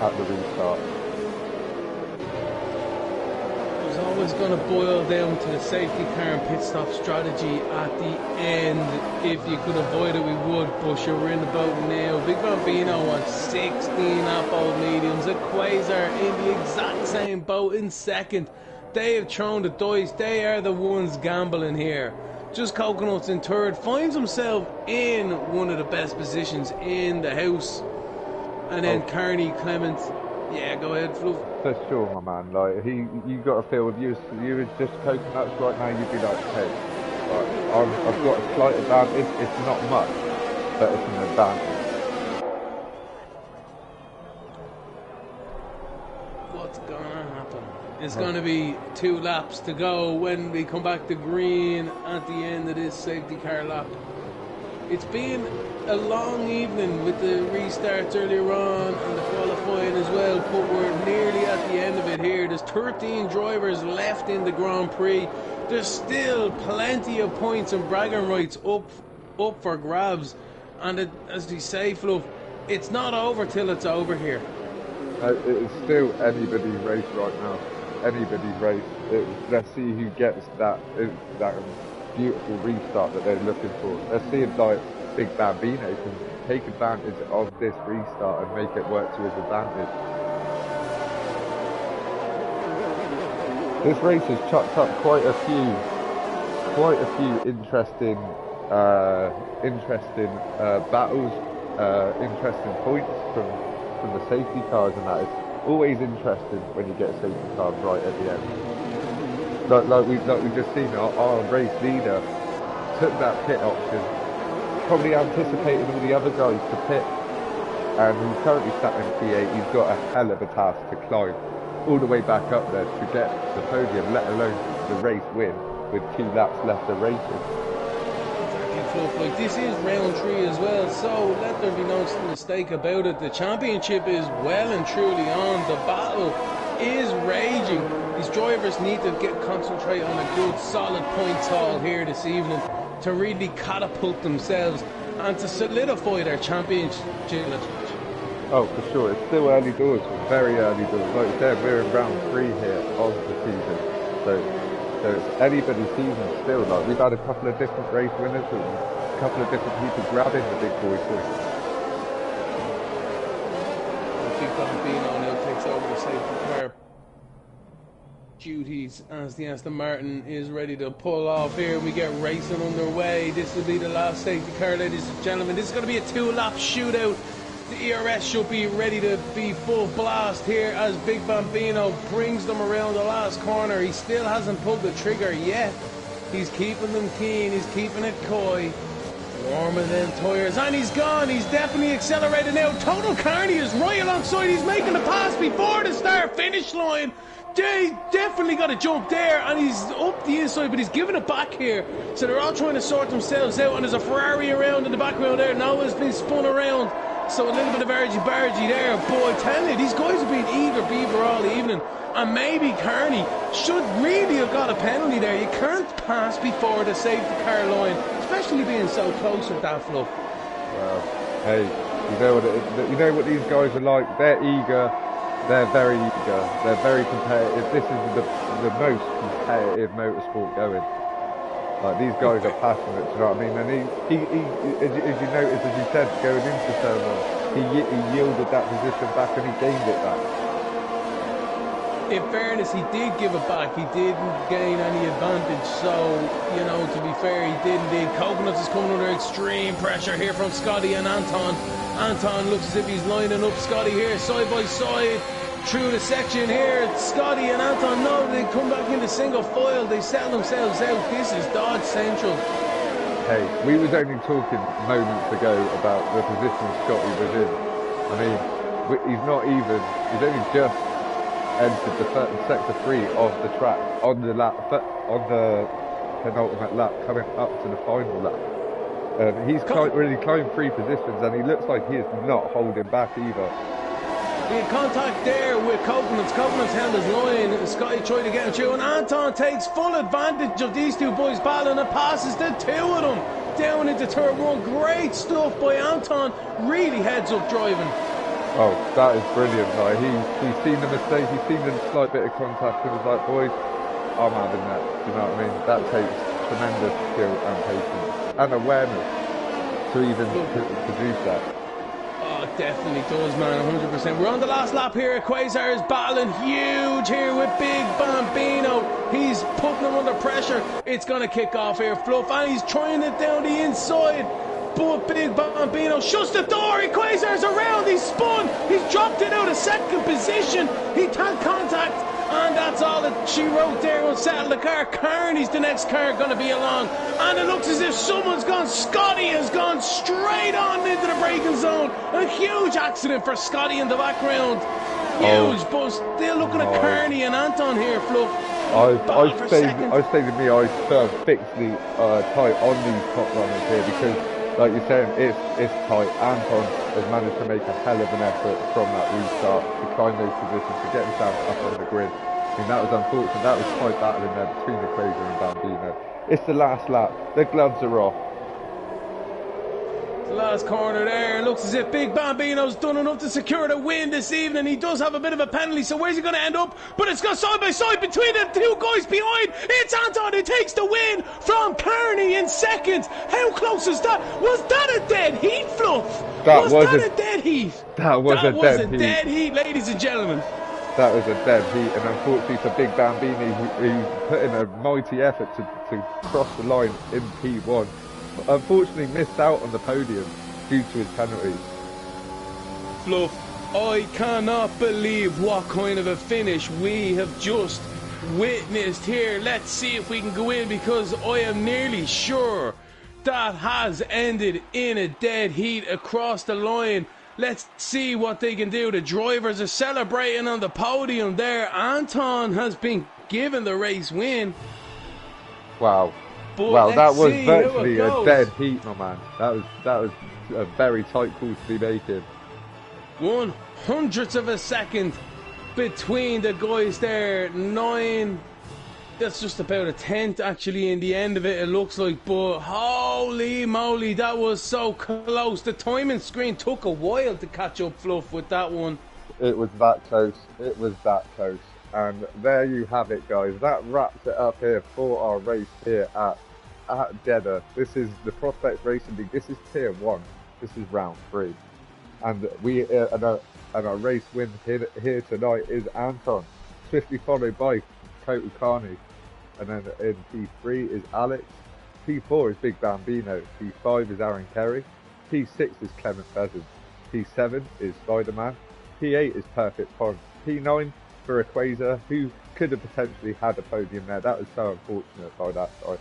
at the restart. It's always going to boil down to the safety car and pit stop strategy at the end. If you could avoid it, we would, but we're in the boat now. Big Bambino on 16-lap-old mediums. A Quasar in the exact same boat in second. They have thrown the dice. They are the ones gambling here. Just Coconuts in third. Finds himself in one of the best positions in the house. And then Carney, Clement. Yeah, go ahead, Fluff. For sure, my man. Like you got to feel if you was just Coconuts right now, you'd be like, hey, I've got a slight advantage. It's not much, but it's an advantage. What's gonna happen? It's gonna be 2 laps to go when we come back to green at the end of this safety car lap. It's been a long evening with the restarts earlier on and the qualifying as well, but we're nearly at the end of it here. There's 13 drivers left in the Grand Prix. There's still plenty of points and bragging rights up for grabs, and as they say, Fluff, it's not over till it's over here. It's still anybody's race right now. Anybody's race. Let's see who gets that beautiful restart that they're looking for. Let's see if like Big Bambino can take advantage of this restart and make it work to his advantage. This race has chucked up quite a few interesting battles, interesting points from the safety cars, and that is always interesting when you get safety cars right at the end. Like we've just seen, our race leader took that pit option, probably anticipating all the other guys to pit, and he's currently sat in P8. He's got a hell of a task to climb all the way back up there to get the podium, let alone the race win with 2 laps left of racing. Like, this is round 3 as well, so let there be no mistake about it. The championship is well and truly on. The battle is raging. These drivers need to concentrate on a good solid points haul here this evening to really catapult themselves and to solidify their championship. Oh, for sure. It's still early doors, very early doors. Like I said, we're in round 3 here of the season, so it's anybody's season still. Like, we've had a couple of different race winners and a couple of different people grabbing the big boy points. Big Bambino now takes over the safety car duties as the Aston Martin is ready to pull off here. We get racing underway. This will be the last safety car, ladies and gentlemen. This is going to be a 2-lap shootout. The ERS should be ready to be full blast here as Big Bambino brings them around the last corner. He still hasn't pulled the trigger yet. He's keeping them keen. He's keeping it coy. Warmer than tyres. And he's gone. He's definitely accelerated now. Total Carney is right alongside. He's making the pass before the start-finish line. They definitely got a jump there, and he's up the inside, but he's giving it back here. So they're all trying to sort themselves out, and there's a Ferrari around in the background there. Noah's been spun around. So a little bit of argy-bargy there. Boy, telling you, these guys have been eager beaver all evening. And maybe Kearney should really have got a penalty there. You can't pass before the safety car line, especially being so close with that fluff. Well, hey, you know what these guys are like. They're eager. They're very eager. They're very competitive. This is the most competitive motorsport going. Like, these guys are passionate. Do you know what I mean? And he as you noticed, as you said, going into turn one, he yielded that position back and he gained it back. In fairness, he did give it back. He didn't gain any advantage. So, you know, to be fair, he did indeed. Coconuts is coming under extreme pressure here from Scotty and Anton. Anton looks as if he's lining up Scotty here side by side through the section here. Scotty and Anton, no, they come back into single file. They settle themselves out. This is Dodge Central. Hey, we was only talking moments ago about the position Scotty was in. I mean, he's only just entered the sector 3 of the track on the penultimate lap, coming up to the final lap. He's really climbed 3 positions, and he looks like he is not holding back either. We had contact there with Coconuts. Coconuts held his line. Scotty tried to get him through, and Anton takes full advantage of these two boys battling and passes the 2 of them down into turn 1. Great stuff by Anton. Really heads up driving. Oh, that is brilliant. Like, he's seen the mistake, he's seen the slight bit of contact, and was like, boys, I'm having that. Do you know what I mean? That takes tremendous skill and patience and awareness to even produce that. Oh, it definitely does, man, 100%. We're on the last lap here. Quasar is battling huge here with Big Bambino. He's putting him under pressure. It's going to kick off here, Fluff, and he's trying it down the inside. But Big Bambino shuts the door. Quasar's around. He's spun. He's dropped it out of second position. He had contact. And that's all that she wrote there. Will settle the car. Kearney's the next car going to be along. And it looks as if someone's gone. Scotty has gone straight on into the braking zone. A huge accident for Scotty in the background. Huge, but still looking at Kearney and Anton here, Fluff. I stayed with me. I fixed the tight on these top runners here because, like you're saying, it's tight. Anton has managed to make a hell of an effort from that restart to climb those positions, to get himself up on the grid. I mean, that was unfortunate. That was tight battle in there between the Quasar and Bambino. It's the last lap. The gloves are off. The last corner there. Looks as if Big Bambino's done enough to secure the win this evening. He does have a bit of a penalty, so where's he going to end up? But it's got side by side between the 2 guys behind. It's Anton who takes the win from Kearney in second. How close is that? Was that a dead heat, Fluff? Was that a dead heat? That was a dead heat, ladies and gentlemen. That was a dead heat, and unfortunately for Big Bambini, who put in a mighty effort to cross the line in P1, unfortunately missed out on the podium due to his penalties. Fluff, I cannot believe what kind of a finish we have just witnessed here. Let's see if we can go in, because I am nearly sure that has ended in a dead heat across the line. Let's see what they can do. The drivers are celebrating on the podium there. Anton has been given the race win. Wow. But well, that was virtually a dead heat, my man. That was a very tight call to be making. 1/100th of a second between the guys there. 9. That's just about a 10th actually in the end of it, it looks like. But holy moly, that was so close. The timing screen took a while to catch up, Fluff, with that one. It was that close. It was that close. And there you have it, guys. That wraps it up here for our race here at Jeddah. This is the Prospect Racing League. This is Tier 1. This is round 3. And our race win here tonight is Anton, swiftly followed by Kotu Carney. And then in P3 is Alex. P4 is Big Bambino. P5 is Aaron Kerry. P6 is Clement Pheasant. P7 is Spider-Man. P8 is Perfect Pond. P9 for a Quasar, who could have potentially had a podium there. That was so unfortunate by that side.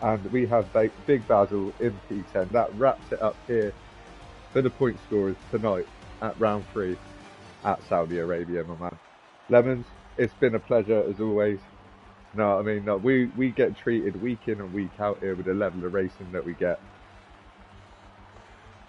And we have Big Basil in P10. That wraps it up here for the point scorers tonight at round 3 at Saudi Arabia, my man. Lemons, it's been a pleasure as always. No, I mean, no, we get treated week in and week out here with the level of racing that we get.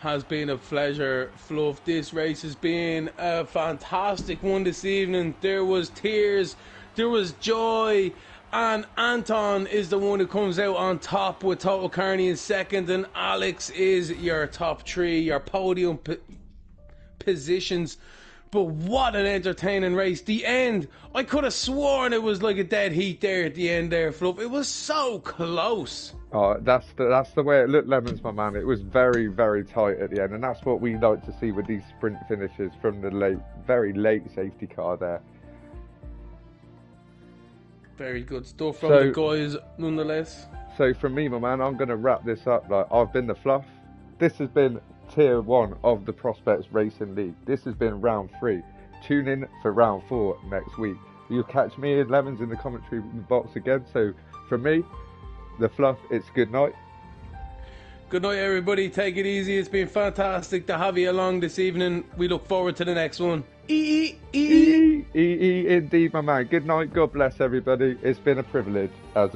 has been a pleasure, Fluff. This race has been a fantastic one this evening. There was tears, there was joy, and Anton is the one who comes out on top with Total Carney in second, and Alex is your top three, your podium positions. But what an entertaining race. The end, I could have sworn it was like a dead heat there at the end there, Fluff. It was so close. Oh, that's the way it looked, Lemons, my man. It was very, very tight at the end, and that's what we like to see with these sprint finishes from the very late safety car there. Very good stuff from the guys, nonetheless. So from me, my man, I'm going to wrap this up. Like, I've been the Fluff. This has been Tier 1 of the Prospects Racing League. This has been round 3. Tune in for round 4 next week. You'll catch me and Lemons in the commentary box again. So from me, the Fluff, it's good night. Good night, everybody. Take it easy. It's been fantastic to have you along this evening. We look forward to the next one. Indeed, my man. Good night. God bless everybody. It's been a privilege as